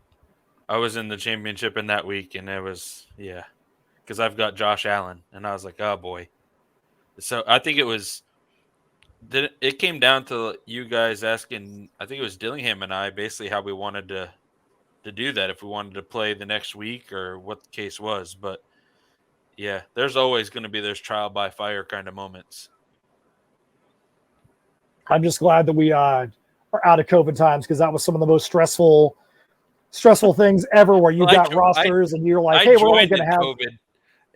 I was in the championship in that week, and it was, because I've got Josh Allen, and I was like, oh boy. So I think it came down to you guys asking, I think it was Dillingham and I, basically how we wanted to do that, if we wanted to play the next week or what the case was. But yeah, there's always going to be those trial by fire kind of moments. I'm just glad that we are out of COVID times, because that was some of the most stressful things ever, where you got rosters and you're like, hey, we're only going to have COVID.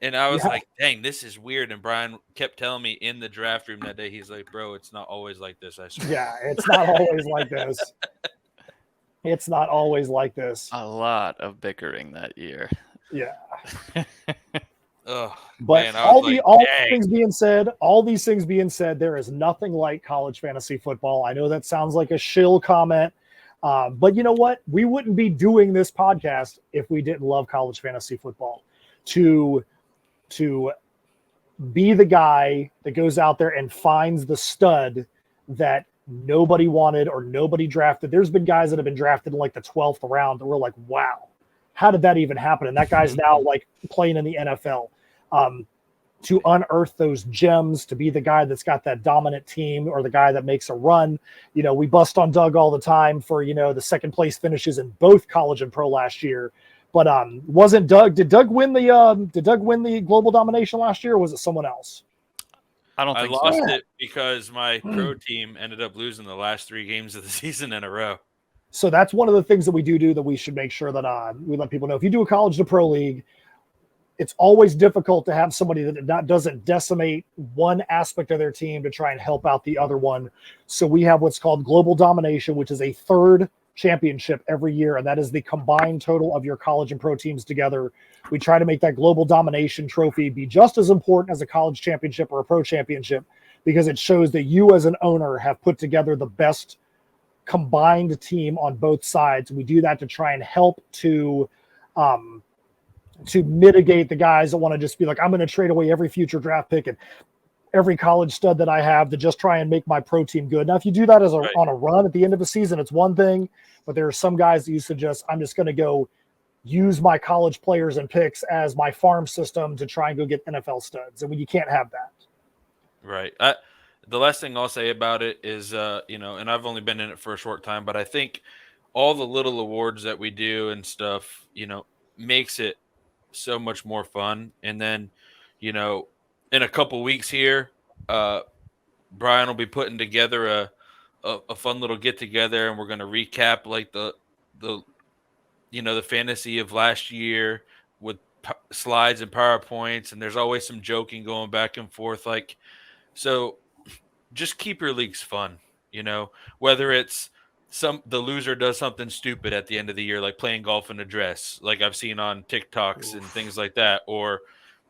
And I was like, dang, this is weird. And Brian kept telling me in the draft room that day, he's like, bro, it's not always like this, I swear. Yeah, it's not always like this. It's not always like this. A lot of bickering that year. Yeah. But man, all these things being said, there is nothing like college fantasy football. I know that sounds like a shill comment, but you know what? We wouldn't be doing this podcast if we didn't love college fantasy football. To be the guy that goes out there and finds the stud that nobody wanted or nobody drafted. There's been guys that have been drafted in like the 12th round that we're like, wow, how did that even happen? And that guy's now like playing in the NFL. to unearth those gems, to be the guy that's got that dominant team or the guy that makes a run. We bust on Doug all the time for, the second place finishes in both college and pro last year. But wasn't Doug, did Doug win the global domination last year, or was it someone else? I lost it because my pro team ended up losing the last 3 games of the season in a row. So that's one of the things that we do that we should make sure that we let people know. If you do a college to pro league, it's always difficult to have somebody that doesn't decimate one aspect of their team to try and help out the other one. So we have what's called global domination, which is a third championship every year, and that is the combined total of your college and pro teams together. We try to make that global domination trophy be just as important as a college championship or a pro championship, because it shows that you as an owner have put together the best combined team on both sides. We do that to try and help to mitigate the guys that want to just be like, I'm going to trade away every future draft pick and every college stud that I have to just try and make my pro team good. Now, if you do that on a run at the end of a season, it's one thing, but there are some guys that you suggest, I'm just going to go use my college players and picks as my farm system to try and go get NFL studs. And when you can't have that. Right. The last thing I'll say about it is, and I've only been in it for a short time, but I think all the little awards that we do and stuff, makes it so much more fun. And then, in a couple weeks here, Brian will be putting together a fun little get together, and we're going to recap like the fantasy of last year with slides and PowerPoints, and there's always some joking going back and forth. So just keep your leagues fun, whether it's the loser does something stupid at the end of the year, like playing golf in a dress, like I've seen on TikToks and things like that, or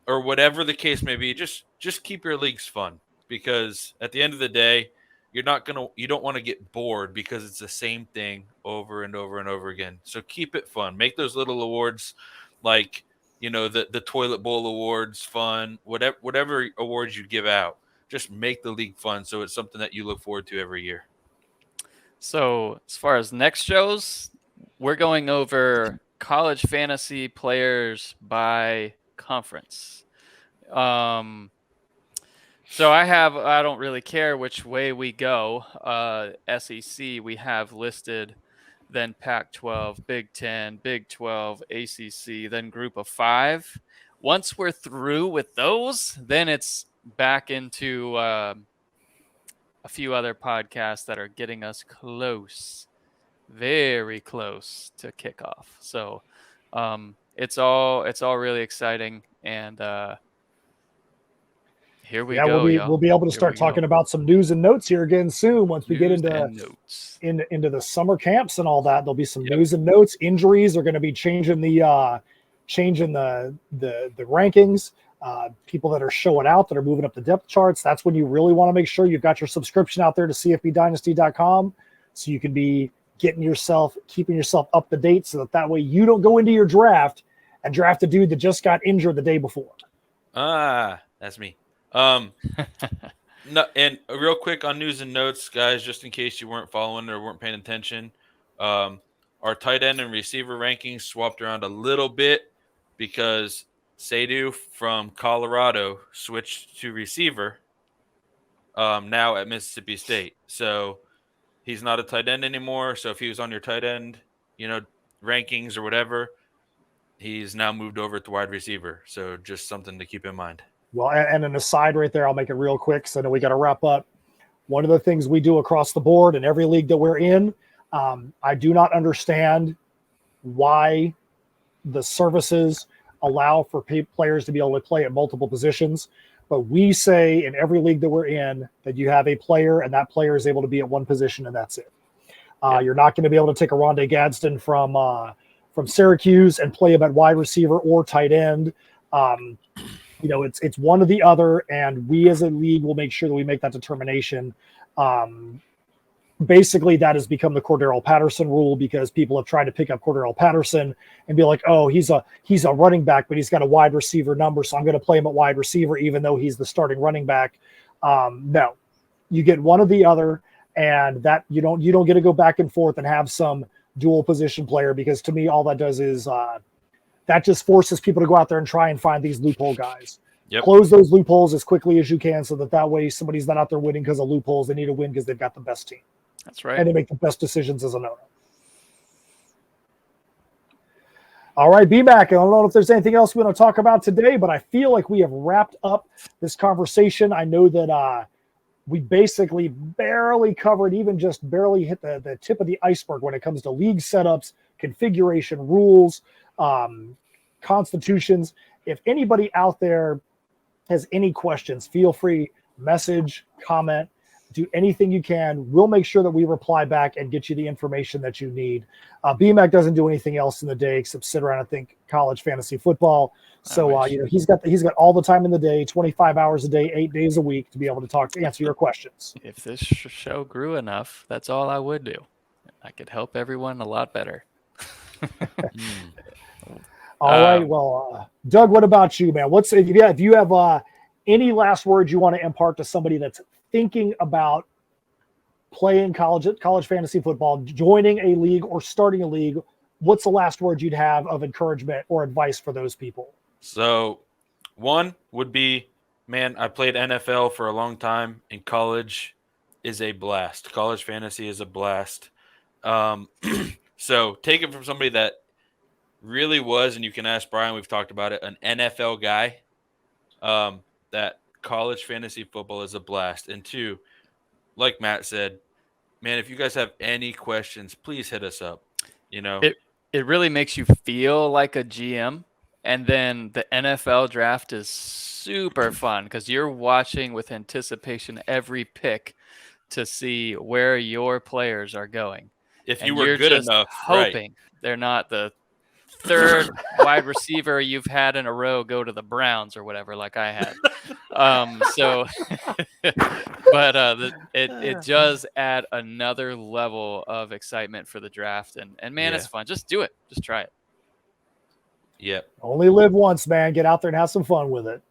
whatever the case may be. Just keep your leagues fun, because at the end of the day, you don't want to get bored because it's the same thing over and over and over again. So keep it fun. Make those little awards like, the toilet bowl awards fun, whatever awards you give out. Just make the league fun, so it's something that you look forward to every year. So as far as next shows, we're going over college fantasy players by conference. So I don't really care which way we go. SEC we have listed, then Pac-12, Big 10, Big 12, ACC, then Group of 5. Once we're through with those, then it's back into a few other podcasts that are getting us close, very close to kickoff. So it's all really exciting, and here we go. We'll be able to start talking about some news and notes here again soon. Once we get into the summer camps and all that, there'll be some news and notes. Injuries are going to be changing the rankings. People that are showing out, that are moving up the depth charts. That's when you really want to make sure you've got your subscription out there to CFBDynasty.com, so you can be keeping yourself up to date, so that way you don't go into your draft and draft a dude that just got injured the day before. That's me. No, and real quick on news and notes, guys, just in case you weren't following or weren't paying attention, our tight end and receiver rankings swapped around a little bit because Sadu from Colorado switched to receiver now at Mississippi State. So he's not a tight end anymore. So if he was on your tight end, rankings or whatever, he's now moved over to wide receiver. So just something to keep in mind. Well, and an aside right there, I'll make it real quick, so I know we got to wrap up. One of the things we do across the board in every league that we're in, I do not understand why the services allow for players to be able to play at multiple positions. But we say in every league that we're in that you have a player, and that player is able to be at one position, and that's it. You're not going to be able to take a Rondé Gadsden from Syracuse and play him at wide receiver or tight end. It's one or the other, and we as a league will make sure that we make that determination. Basically, that has become the Cordero Patterson rule, because people have tried to pick up Cordero Patterson and be like, oh, he's a running back, but he's got a wide receiver number, so I'm going to play him at wide receiver even though he's the starting running back. No, you get one or the other, and that you don't get to go back and forth and have some dual position player, because to me all that does is that just forces people to go out there and try and find these loophole guys. Yep. Close those loopholes as quickly as you can so that way somebody's not out there winning because of loopholes. They need to win because they've got the best team. That's right. And they make the best decisions as an owner. All right, B-Mac, I don't know if there's anything else we want to talk about today, but I feel like we have wrapped up this conversation. I know that we basically barely covered, even just barely hit the tip of the iceberg when it comes to league setups, configuration, rules, constitutions. If anybody out there has any questions, feel free, message, comment, do anything you can. We'll make sure that we reply back and get you the information that you need. BMAC doesn't do anything else in the day except sit around and think college fantasy football. So he's got all the time in the day, 25 hours a day, 8 days a week to be able to answer your questions. If this show grew enough, that's all I would do. I could help everyone a lot better. All right. Well, Doug, what about you, man? If you have any last words you want to impart to somebody that's thinking about playing college fantasy football, joining a league or starting a league, what's the last word you'd have of encouragement or advice for those people? So one would be, man, I played NFL for a long time, and college is a blast. College fantasy is a blast. So take it from somebody that really was, and you can ask Brian, we've talked about it, an NFL guy, that college fantasy football is a blast. And two, like Matt said, man, if you guys have any questions, please hit us up. It really makes you feel like a GM. And then the NFL draft is super fun because you're watching with anticipation every pick to see where your players are going. If you were good enough, hoping they're not the third wide receiver you've had in a row go to the Browns or whatever, like I had. It does add another level of excitement for the draft, and man, it's fun. Just do it. Just try it. Yep. Only live once, man. Get out there and have some fun with it.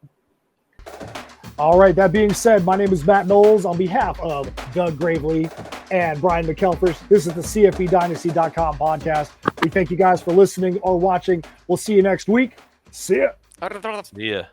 All right. That being said, my name is Matt Knowles. On behalf of Doug Gravely and Brian McKelfish, this is the CFBDynasty.com podcast. We thank you guys for listening or watching. We'll see you next week. See ya. Yeah.